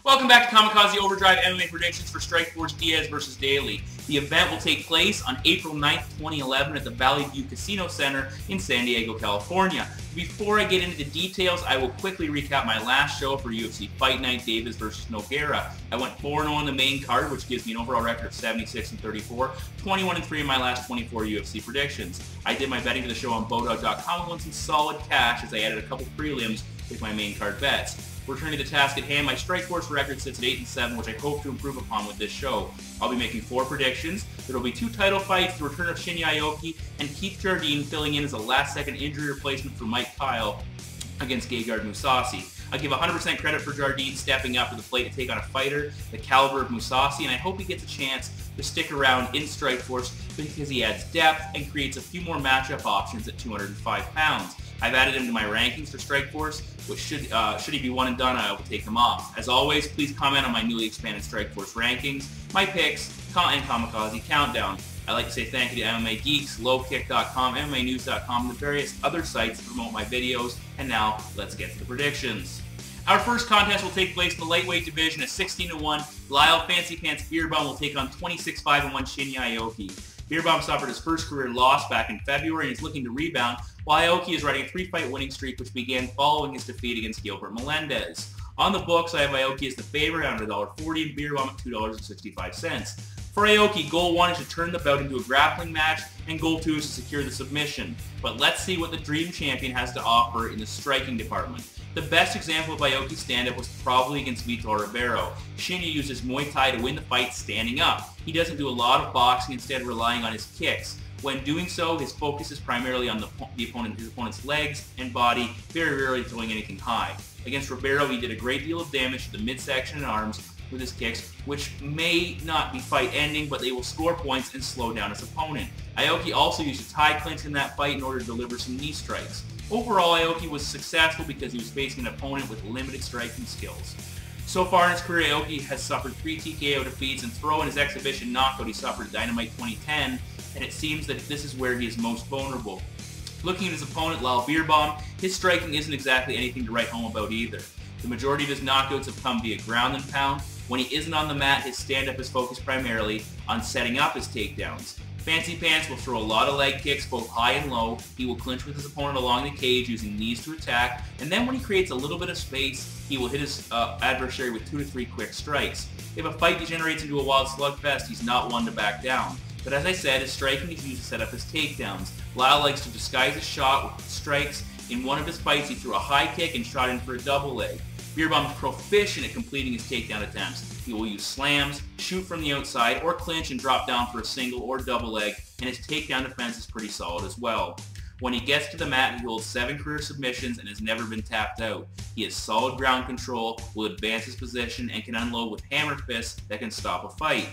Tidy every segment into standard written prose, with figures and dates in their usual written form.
Welcome back to Kamikaze Overdrive MMA predictions for Strikeforce Diaz versus Daley. The event will take place on April 9th, 2011 at the Valley View Casino Center in San Diego, California. Before I get into the details, I will quickly recap my last show for UFC Fight Night Davis versus Nogueira. I went 4-0 on the main card, which gives me an overall record of 76-34, 21-3 in my last 24 UFC predictions. I did my betting for the show on Bodog.com and won some solid cash as I added a couple prelims with my main card bets. Returning to the task at hand, my Strikeforce record sits at 8-7, which I hope to improve upon with this show. I'll be making 4 predictions. There will be 2 title fights, the return of Shinya Aoki, and Keith Jardine filling in as a last-second injury replacement for Mike Kyle against Gegard Mousasi. I give 100% credit for Jardine stepping up to the plate to take on a fighter the caliber of Mousasi, and I hope he gets a chance to stick around in Strikeforce because he adds depth and creates a few more matchup options at 205 pounds. I've added him to my rankings for Strikeforce, which should he be one and done, I will take him off. As always, please comment on my newly expanded Strikeforce rankings, my picks, and Kamikaze Countdown. I'd like to say thank you to MMA Geeks, LowKick.com, MMAnews.com, and the various other sites that promote my videos. And now, let's get to the predictions. Our first contest will take place in the lightweight division at 16-1. Lyle Fancy Pants Beerbohm will take on 26-5-1 Shinya Aoki. Beerbohm suffered his first career loss back in February and is looking to rebound, while Aoki is riding a 3-fight winning streak which began following his defeat against Gilbert Melendez. On the books, I have Aoki as the favorite at $1.40 and Beerbohm at $2.65. For Aoki, goal 1 is to turn the bout into a grappling match, and goal 2 is to secure the submission. But let's see what the Dream Champion has to offer in the striking department. The best example of Aoki's stand-up was probably against Vitor Ribeiro. Shinya uses Muay Thai to win the fight standing up. He doesn't do a lot of boxing, instead relying on his kicks. When doing so, his focus is primarily on his opponent's legs and body, very rarely throwing anything high. Against Ribeiro, he did a great deal of damage to the midsection and arms with his kicks, which may not be fight-ending, but they will score points and slow down his opponent. Aoki also used a tie clinch in that fight in order to deliver some knee strikes. Overall, Aoki was successful because he was facing an opponent with limited striking skills. So far in his career, Aoki has suffered 3 TKO defeats, and throw in his exhibition knockout he suffered at Dynamite 2010, and it seems that this is where he is most vulnerable. Looking at his opponent, Lyle Beerbohm, his striking isn't exactly anything to write home about either. The majority of his knockouts have come via ground and pound. When he isn't on the mat, his stand-up is focused primarily on setting up his takedowns. Fancy Pants will throw a lot of leg kicks, both high and low. He will clinch with his opponent along the cage using knees to attack, and then when he creates a little bit of space, he will hit his adversary with 2 to 3 quick strikes. If a fight degenerates into a wild slugfest, he's not one to back down. But as I said, his striking is used to set up his takedowns. Lyle likes to disguise his shot with strikes. In one of his fights, he threw a high kick and shot in for a double leg. Beerbohm is proficient at completing his takedown attempts. He will use slams, shoot from the outside, or clinch and drop down for a single or double leg, and his takedown defense is pretty solid as well. When he gets to the mat, he holds 7 career submissions and has never been tapped out. He has solid ground control, will advance his position, and can unload with hammer fists that can stop a fight.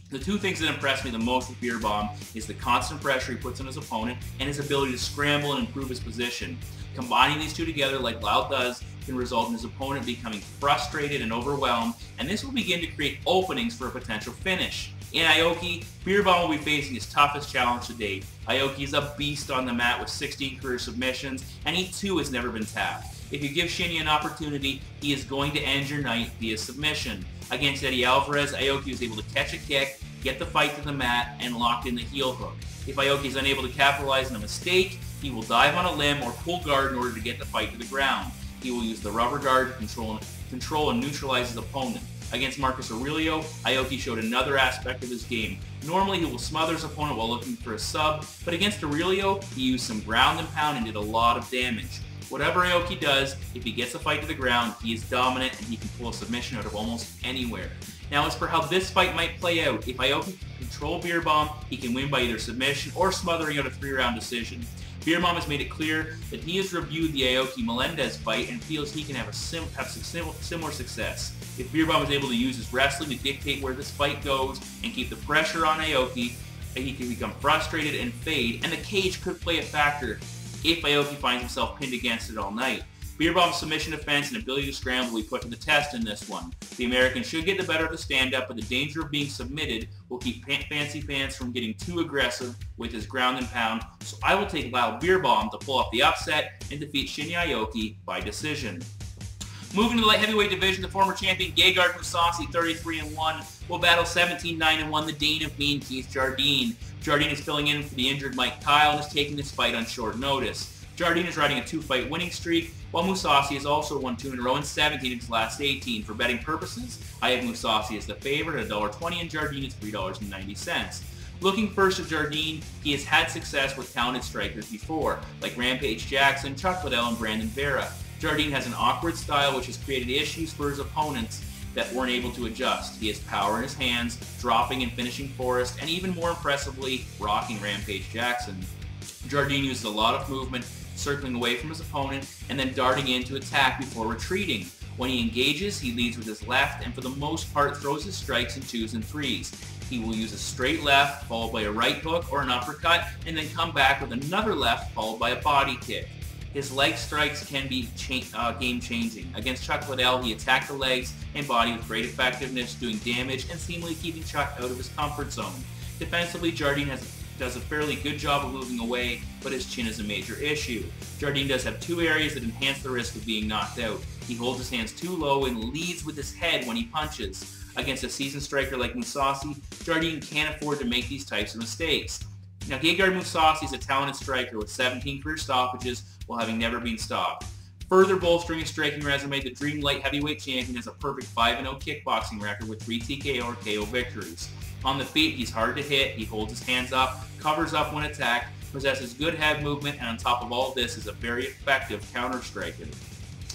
The 2 things that impress me the most with Beerbohm is the constant pressure he puts on his opponent and his ability to scramble and improve his position. Combining these 2 together like Lyle does can result in his opponent becoming frustrated and overwhelmed, and this will begin to create openings for a potential finish. In Aoki, Beerbohm will be facing his toughest challenge to date. Aoki is a beast on the mat with 16 career submissions, and he too has never been tapped. If you give Shinya an opportunity, he is going to end your night via submission. Against Eddie Alvarez, Aoki was able to catch a kick, get the fight to the mat, and locked in the heel hook. If Aoki is unable to capitalize on a mistake, he will dive on a limb or pull guard in order to get the fight to the ground. He will use the rubber guard to control and neutralize his opponent. Against Marcus Aurelio, Aoki showed another aspect of his game. Normally, he will smother his opponent while looking for a sub, but against Aurelio, he used some ground and pound and did a lot of damage. Whatever Aoki does, if he gets the fight to the ground, he is dominant and he can pull a submission out of almost anywhere. Now, as for how this fight might play out, if Aoki can control Beerbohm, he can win by either submission or smothering out a 3-round decision. Beerbohm has made it clear that he has reviewed the Aoki Melendez fight and feels he can have similar success. If Beerbohm is able to use his wrestling to dictate where this fight goes and keep the pressure on Aoki, he can become frustrated and fade, and the cage could play a factor if Aoki finds himself pinned against it all night. Beerbohm's submission defense and ability to scramble will be put to the test in this one. The American should get the better of the stand-up, but the danger of being submitted will keep Fancy Pants from getting too aggressive with his ground and pound, so I will take Lyle Beerbohm to pull off the upset and defeat Shinya Aoki by decision. Moving to the light heavyweight division, the former champion Gegard Mousasi, 33-1, will battle 17-9-1 the Dane of Mean, Keith Jardine. Jardine is filling in for the injured Mike Kyle and is taking this fight on short notice. Jardine is riding a 2-fight winning streak, while Mousasi has also won 2 in a row and 17 of his last 18. For betting purposes, I have Mousasi as the favorite at $1.20 and Jardine at $3.90. Looking first at Jardine, he has had success with talented strikers before, like Rampage Jackson, Chuck Liddell, and Brandon Vera. Jardine has an awkward style which has created issues for his opponents that weren't able to adjust. He has power in his hands, dropping and finishing Forrest, and even more impressively, rocking Rampage Jackson. Jardine uses a lot of movement, circling away from his opponent, and then darting in to attack before retreating. When he engages, he leads with his left, and for the most part throws his strikes in 2s and 3s. He will use a straight left, followed by a right hook or an uppercut, and then come back with another left, followed by a body kick. His leg strikes can be game-changing. Against Chuck Liddell, he attacked the legs and body with great effectiveness, doing damage and seemingly keeping Chuck out of his comfort zone. Defensively, Jardine does a fairly good job of moving away, but his chin is a major issue. Jardine does have 2 areas that enhance the risk of being knocked out. He holds his hands too low and leads with his head when he punches. Against a seasoned striker like Mousasi, Jardine can't afford to make these types of mistakes. Now, Gegard Mousasi is a talented striker with 17 career stoppages while having never been stopped. Further bolstering his striking resume, the Dream Light Heavyweight Champion has a perfect 5-0 kickboxing record with 3 TKO or KO victories. On the feet, he's hard to hit, he holds his hands up, covers up when attacked, possesses good head movement, and on top of all of this is a very effective counter-striker.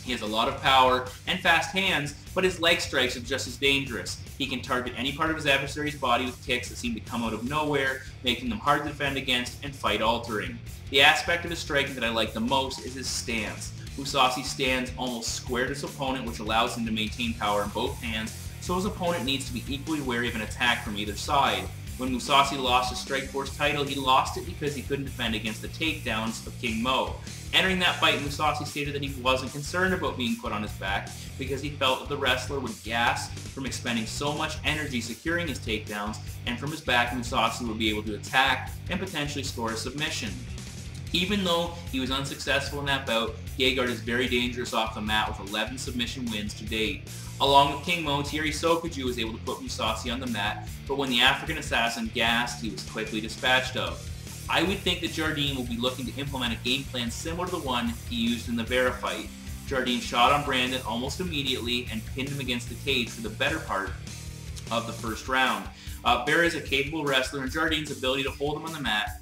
He has a lot of power and fast hands, but his leg strikes are just as dangerous. He can target any part of his adversary's body with kicks that seem to come out of nowhere, making them hard to defend against and fight-altering. The aspect of his striking that I like the most is his stance. Mousasi stands almost square to his opponent, which allows him to maintain power in both hands, so his opponent needs to be equally wary of an attack from either side. When Mousasi lost his Strikeforce title, he lost it because he couldn't defend against the takedowns of King Mo. Entering that fight, Mousasi stated that he wasn't concerned about being put on his back because he felt that the wrestler would gas from expending so much energy securing his takedowns, and from his back, Mousasi would be able to attack and potentially score a submission. Even though he was unsuccessful in that bout, Gegard is very dangerous off the mat with 11 submission wins to date. Along with King Mo, Thierry Sokoudjou was able to put Mousasi on the mat, but when the African assassin gassed, he was quickly dispatched of. I would think that Jardine will be looking to implement a game plan similar to the one he used in the Vera fight. Jardine shot on Brandon almost immediately and pinned him against the cage for the better part of the first round. Vera is a capable wrestler, and Jardine's ability to hold him on the mat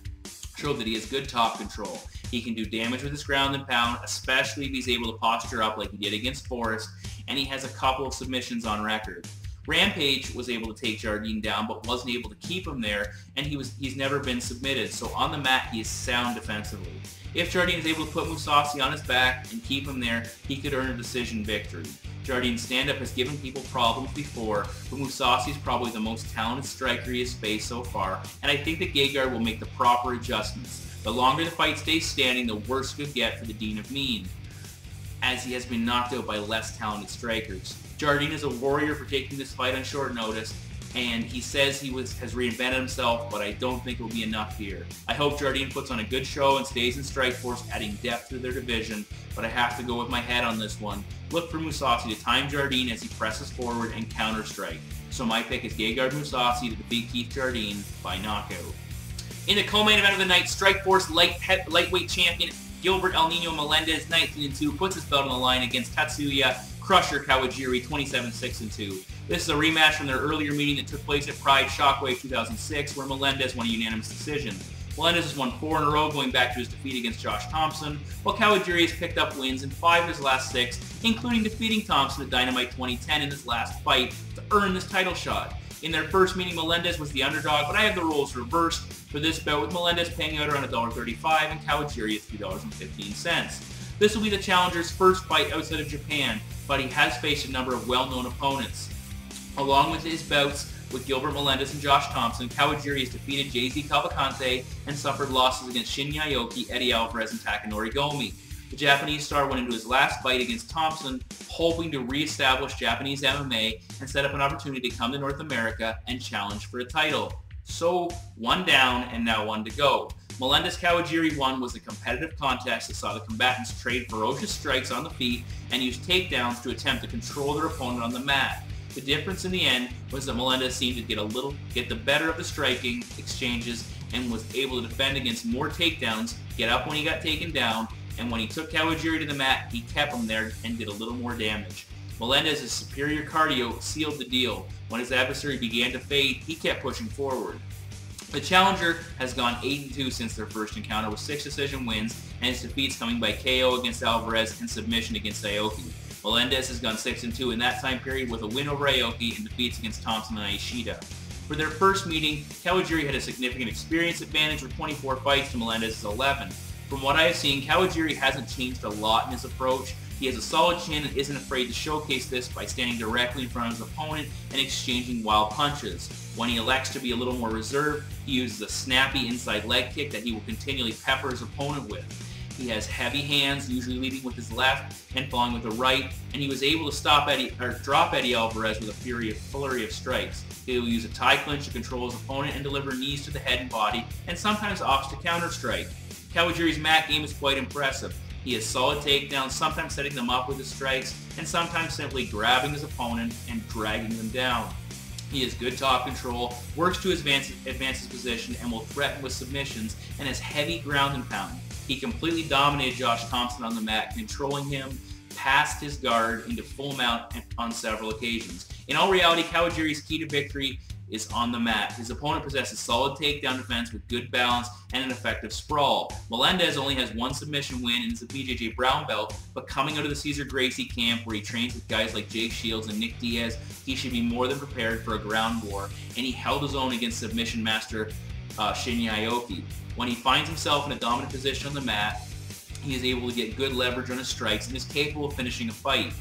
showed that he has good top control. He can do damage with his ground and pound, especially if he's able to posture up like he did against Forrest, and he has a couple of submissions on record. Rampage was able to take Jardine down, but wasn't able to keep him there, and he's never been submitted, so on the mat he is sound defensively. If Jardine is able to put Mousasi on his back and keep him there, he could earn a decision victory. Jardine's stand-up has given people problems before, but Mousasi is probably the most talented striker he has faced so far, and I think that Gegard will make the proper adjustments. The longer the fight stays standing, the worse it could get for the Dean of Mean, as he has been knocked out by less talented strikers. Jardine is a warrior for taking this fight on short notice, and he says he has reinvented himself, but I don't think it will be enough here. I hope Jardine puts on a good show and stays in Strikeforce, adding depth to their division, but I have to go with my head on this one. Look for Mousasi to time Jardine as he presses forward and counter-strike. So my pick is Gegard Mousasi to defeat Keith Jardine by knockout. In the co-main event of the night, Strikeforce lightweight champion Gilbert El Nino Melendez, 19-2, puts his belt on the line against Tatsuya Crusher Kawajiri, 27-6-2. This is a rematch from their earlier meeting that took place at Pride Shockwave 2006, where Melendez won a unanimous decision. Melendez has won 4 in a row, going back to his defeat against Josh Thompson, while Kawajiri has picked up wins in 5 of his last 6, including defeating Thompson at Dynamite 2010 in his last fight to earn this title shot. In their first meeting, Melendez was the underdog, but I have the roles reversed for this bout, with Melendez paying out around $1.35 and Kawajiri at $3.15. This will be the challenger's first fight outside of Japan, but he has faced a number of well-known opponents. Along with his bouts with Gilbert Melendez and Josh Thompson, Kawajiri has defeated JZ Cavalcante and suffered losses against Shinya Aoki, Eddie Alvarez, and Takanori Gomi. The Japanese star went into his last fight against Thompson, hoping to re-establish Japanese MMA and set up an opportunity to come to North America and challenge for a title. So, 1 down and now 1 to go. Melendez Kawajiri 1 was a competitive contest that saw the combatants trade ferocious strikes on the feet and use takedowns to attempt to control their opponent on the mat. The difference in the end was that Melendez seemed to get the better of the striking exchanges and was able to defend against more takedowns, get up when he got taken down, and when he took Kawajiri to the mat, he kept him there and did a little more damage. Melendez's superior cardio sealed the deal. When his adversary began to fade, he kept pushing forward. The challenger has gone 8-2 since their first encounter with 6 decision wins, and his defeats coming by KO against Alvarez and submission against Aoki. Melendez has gone 6-2 in that time period with a win over Aoki and defeats against Thompson and Ishida. For their first meeting, Kawajiri had a significant experience advantage with 24 fights to Melendez's 11. From what I have seen, Kawajiri hasn't changed a lot in his approach. He has a solid chin and isn't afraid to showcase this by standing directly in front of his opponent and exchanging wild punches. When he elects to be a little more reserved, he uses a snappy inside leg kick that he will continually pepper his opponent with. He has heavy hands, usually leading with his left and following with the right, and he was able to drop Eddie Alvarez with a flurry of strikes. He will use a tie clinch to control his opponent and deliver knees to the head and body, and sometimes opts to counter-strike. Kawajiri's mat game is quite impressive. He has solid takedowns, sometimes setting them up with his strikes, and sometimes simply grabbing his opponent and dragging them down. He has good top control, works to advance his position, and will threaten with submissions, and has heavy ground and pound. He completely dominated Josh Thompson on the mat, controlling him past his guard into full mount on several occasions. In all reality, Kawajiri's key to victory is on the mat. His opponent possesses solid takedown defense with good balance and an effective sprawl. Melendez only has one submission win and is a BJJ brown belt, but coming out of the Cesar Gracie camp where he trains with guys like Jake Shields and Nick Diaz, he should be more than prepared for a ground war, and he held his own against submission master Shinya Aoki. When he finds himself in a dominant position on the mat, he is able to get good leverage on his strikes and is capable of finishing a fight.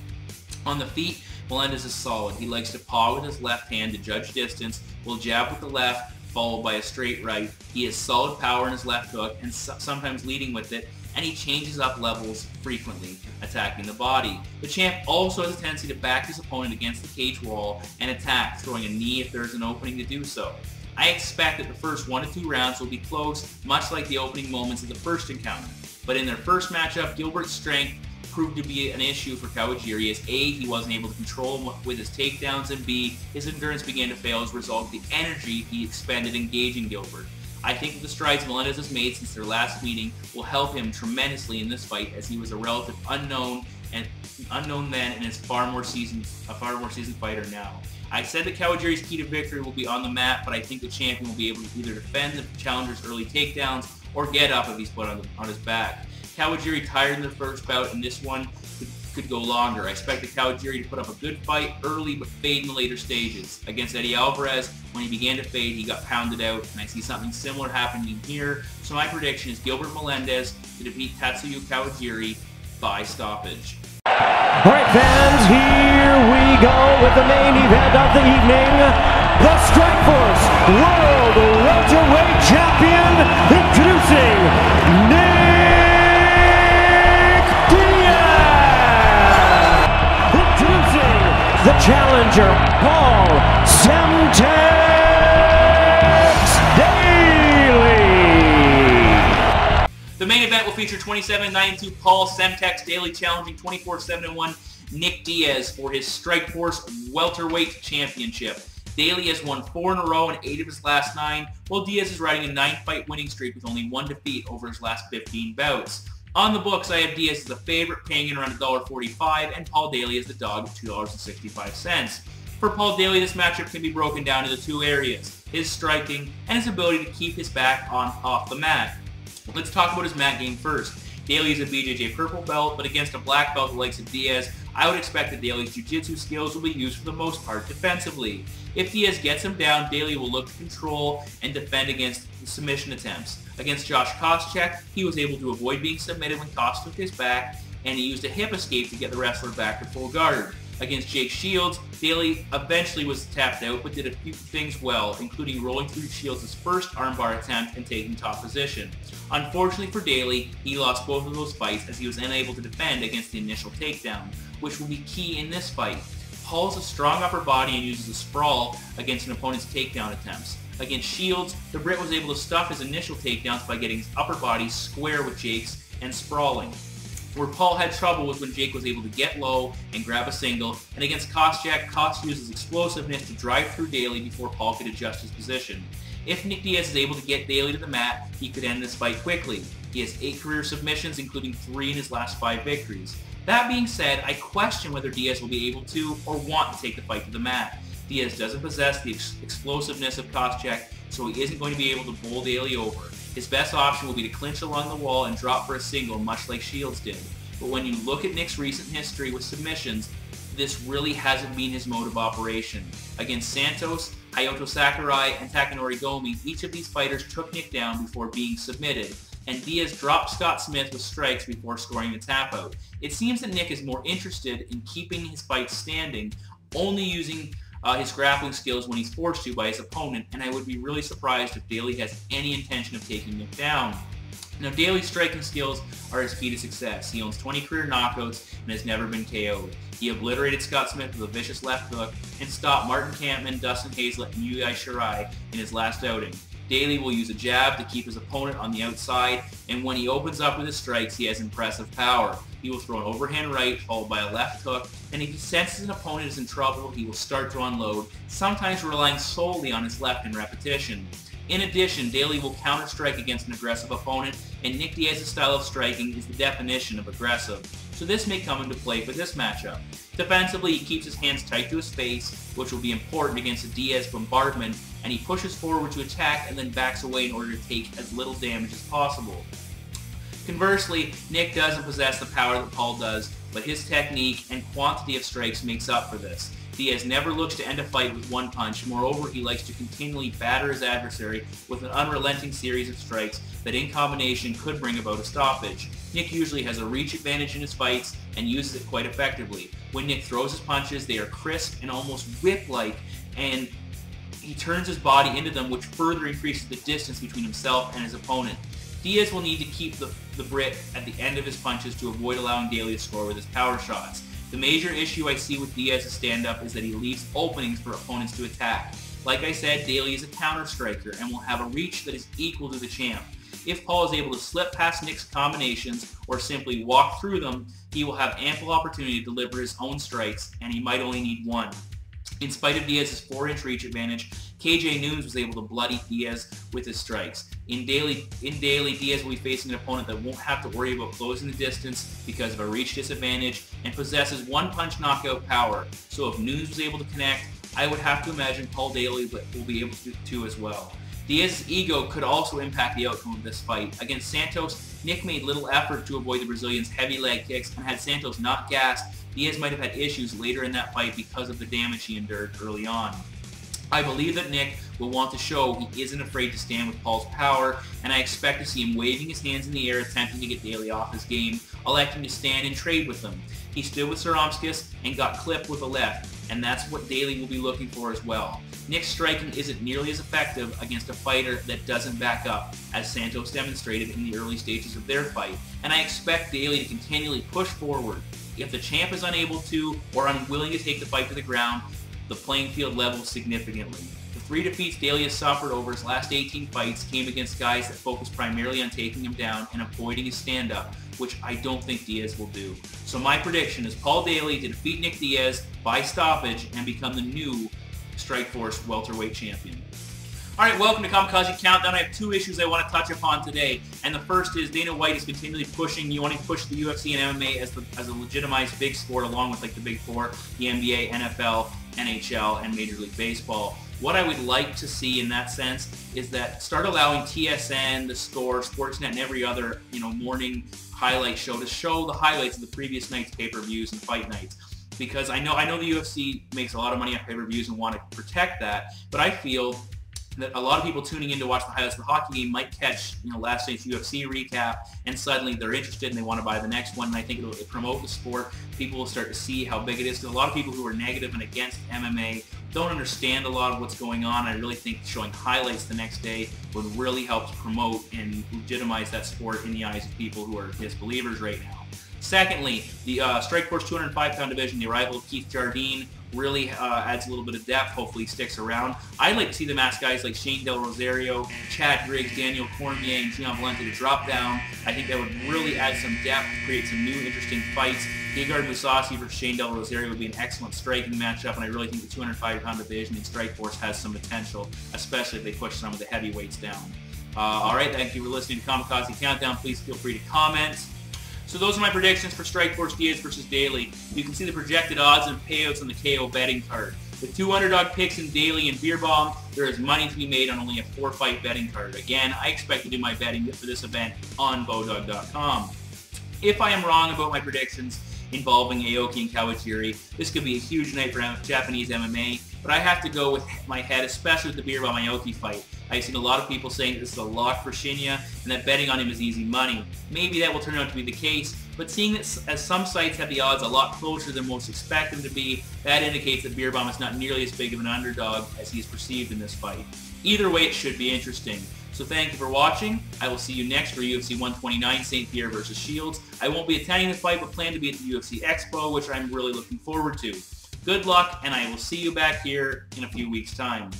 On the feet, Melendez is solid. He likes to paw with his left hand to judge distance, will jab with the left, followed by a straight right. He has solid power in his left hook and sometimes leading with it, and he changes up levels frequently, attacking the body. The champ also has a tendency to back his opponent against the cage wall and attack, throwing a knee if there is an opening to do so. I expect that the first 1 to 2 rounds will be close, much like the opening moments of the first encounter. But in their first matchup, Gilbert's strength proved to be an issue for Kawajiri as A, he wasn't able to control him with his takedowns, and B, his endurance began to fail as a result of the energy he expended engaging Gilbert. I think that the strides Melendez has made since their last meeting will help him tremendously in this fight, as he was a relative unknown then and is a far more seasoned fighter now. I said that Kawajiri's key to victory will be on the mat, but I think the champion will be able to either defend the challenger's early takedowns or get up if he's put on his back. Kawajiri tired in the first bout, and this one could go longer. I expected Kawajiri to put up a good fight early but fade in the later stages. Against Eddie Alvarez, when he began to fade, he got pounded out, and I see something similar happening here. So my prediction is Gilbert Melendez to defeat Tatsuya Kawajiri by stoppage. Alright fans, here we go with the main event of the evening. The Strikeforce World Welterweight Champion, introducing Nick Diaz. Introducing the challenger, Paul Semtex Daley. The main event will feature 27-9-2 Paul Semtex Daley challenging 24-7-1 Nick Diaz for his Strikeforce Welterweight Championship. Daley has won 4 in a row in 8 of his last 9, while Diaz is riding a 9-fight winning streak with only 1 defeat over his last 15 bouts. On the books, I have Diaz as the favorite, paying in around $1.45, and Paul Daley as the dog at $2.65. For Paul Daley, this matchup can be broken down into 2 areas: his striking and his ability to keep his back off the mat. Let's talk about his mat game first. Daley is a BJJ purple belt, but against a black belt the likes of Diaz, I would expect that Daley's jiu-jitsu skills will be used for the most part defensively. If Diaz gets him down, Daley will look to control and defend against submission attempts. Against Josh Koscheck, he was able to avoid being submitted when Koscheck took his back, and he used a hip escape to get the wrestler back to full guard. Against Jake Shields, Daley eventually was tapped out, but did a few things well, including rolling through Shields' first armbar attempt and taking top position. Unfortunately for Daley, he lost both of those fights as he was unable to defend against the initial takedown, which will be key in this fight. Paul has a strong upper body and uses a sprawl against an opponent's takedown attempts. Against Shields, the Brit was able to stuff his initial takedowns by getting his upper body square with Jake's and sprawling. Where Paul had trouble was when Jake was able to get low and grab a single, and against Koscheck, Koss used his explosiveness to drive through Daley before Paul could adjust his position. If Nick Diaz is able to get Daley to the mat, he could end this fight quickly. He has 8 career submissions, including 3 in his last 5 victories. That being said, I question whether Diaz will be able to or want to take the fight to the mat. Diaz doesn't possess the explosiveness of Koscheck, so he isn't going to be able to bowl Daley over. His best option will be to clinch along the wall and drop for a single, much like Shields did. But when you look at Nick's recent history with submissions, this really hasn't been his mode of operation. Against Santos, Hayato Sakurai, and Takanori Gomi, each of these fighters took Nick down before being submitted, and Diaz dropped Scott Smith with strikes before scoring the tap out. It seems that Nick is more interested in keeping his fights standing, only using his grappling skills when he's forced to by his opponent, and I would be really surprised if Daley has any intention of taking Nick down. Now, Daley's striking skills are his key to success. He owns 20 career knockouts and has never been KO'd. He obliterated Scott Smith with a vicious left hook and stopped Martin Kampmann, Dustin Hazlett, and Yuya Shirai in his last outing. Daley will use a jab to keep his opponent on the outside, and when he opens up with his strikes, he has impressive power. He will throw an overhand right, followed by a left hook, and if he senses an opponent is in trouble, he will start to unload, sometimes relying solely on his left in repetition. In addition, Daley will counter-strike against an aggressive opponent, and Nick Diaz's style of striking is the definition of aggressive, so this may come into play for this matchup. Defensively, he keeps his hands tight to his face, which will be important against a Diaz bombardment, and he pushes forward to attack and then backs away in order to take as little damage as possible. Conversely, Nick doesn't possess the power that Paul does, but his technique and quantity of strikes makes up for this. Diaz never looks to end a fight with one punch. Moreover, he likes to continually batter his adversary with an unrelenting series of strikes that in combination could bring about a stoppage. Nick usually has a reach advantage in his fights and uses it quite effectively. When Nick throws his punches, they are crisp and almost whip-like, and he turns his body into them, which further increases the distance between himself and his opponent. Diaz will need to keep the Brit at the end of his punches to avoid allowing Daley to score with his power shots. The major issue I see with Diaz's stand-up is that he leaves openings for opponents to attack. Like I said, Daley is a counter-striker and will have a reach that is equal to the champ. If Paul is able to slip past Nick's combinations or simply walk through them, he will have ample opportunity to deliver his own strikes, and he might only need one. In spite of Diaz's 4-inch reach advantage, KJ Noons was able to bloody Diaz with his strikes. In Daley, Diaz will be facing an opponent that won't have to worry about closing the distance because of a reach disadvantage and possesses one-punch knockout power. So if Noons was able to connect, I would have to imagine Paul Daley will be able to as well. Diaz's ego could also impact the outcome of this fight. Against Santos, Nick made little effort to avoid the Brazilian's heavy leg kicks, and had Santos not gassed, Diaz might have had issues later in that fight because of the damage he endured early on. I believe that Nick will want to show he isn't afraid to stand with Paul's power, and I expect to see him waving his hands in the air attempting to get Daley off his game, electing to stand and trade with him. He stood with Saromskis and got clipped with a left, and that's what Daley will be looking for as well. Nick's striking isn't nearly as effective against a fighter that doesn't back up, as Santos demonstrated in the early stages of their fight, and I expect Daley to continually push forward. If the champ is unable to or unwilling to take the fight to the ground, the playing field levels significantly. The 3 defeats Daley has suffered over his last 18 fights came against guys that focus primarily on taking him down and avoiding his stand-up, which I don't think Diaz will do. So my prediction is Paul Daley to defeat Nick Diaz by stoppage and become the new Strikeforce welterweight champion. Alright, welcome to Kamikaze Countdown. I have 2 issues I want to touch upon today, and the first is Dana White is continually wanting to push the UFC and MMA as a legitimized big sport along with like the big 4, the NBA, NFL, NHL, and Major League Baseball. What I would like to see in that sense is that start allowing TSN, The Score, Sportsnet, and every other morning highlight show to show the highlights of the previous night's pay-per-views and fight nights. Because I know the UFC makes a lot of money off pay-per-views and want to protect that, but I feel that a lot of people tuning in to watch the highlights of the hockey game might catch last night's UFC recap, and suddenly they're interested and they want to buy the next one, and I think it'll promote the sport. People will start to see how big it is, because a lot of people who are negative and against MMA don't understand a lot of what's going on. I really think showing highlights the next day would really help to promote and legitimize that sport in the eyes of people who are disbelievers right now. Secondly, the Strikeforce 205-pound division, the arrival of Keith Jardine Really adds a little bit of depth. Hopefully he sticks around. I'd like to see them ask guys like Shane Del Rosario, Chad Griggs, Daniel Cormier, and Gian Valente to drop down. I think that would really add some depth, create some new interesting fights. Gegard Mousasi versus Shane Del Rosario would be an excellent striking matchup, and I really think the 205-pound division in Strikeforce has some potential, especially if they push some of the heavyweights down. All right, thank you for listening to Kamikaze Countdown. Please feel free to comment. So those are my predictions for Strikeforce Diaz versus Daley. You can see the projected odds and payouts on the KO betting card. With 2 underdog picks in Daley and Beerbohm, there is money to be made on only a 4-fight betting card. Again, I expect to do my betting for this event on Bodog.com. If I am wrong about my predictions involving Aoki and Kawajiri, this could be a huge night for Japanese MMA, but I have to go with my head, especially with the Beerbohm Aoki fight. I've seen a lot of people saying that this is a lock for Shinya and that betting on him is easy money. Maybe that will turn out to be the case, but seeing that as some sites have the odds a lot closer than most expect them to be, that indicates that Beerbohm is not nearly as big of an underdog as he is perceived in this fight. Either way, it should be interesting. So thank you for watching. I will see you next for UFC 129 St. Pierre versus Shields. I won't be attending the fight, but plan to be at the UFC Expo, which I'm really looking forward to. Good luck, and I will see you back here in a few weeks' time.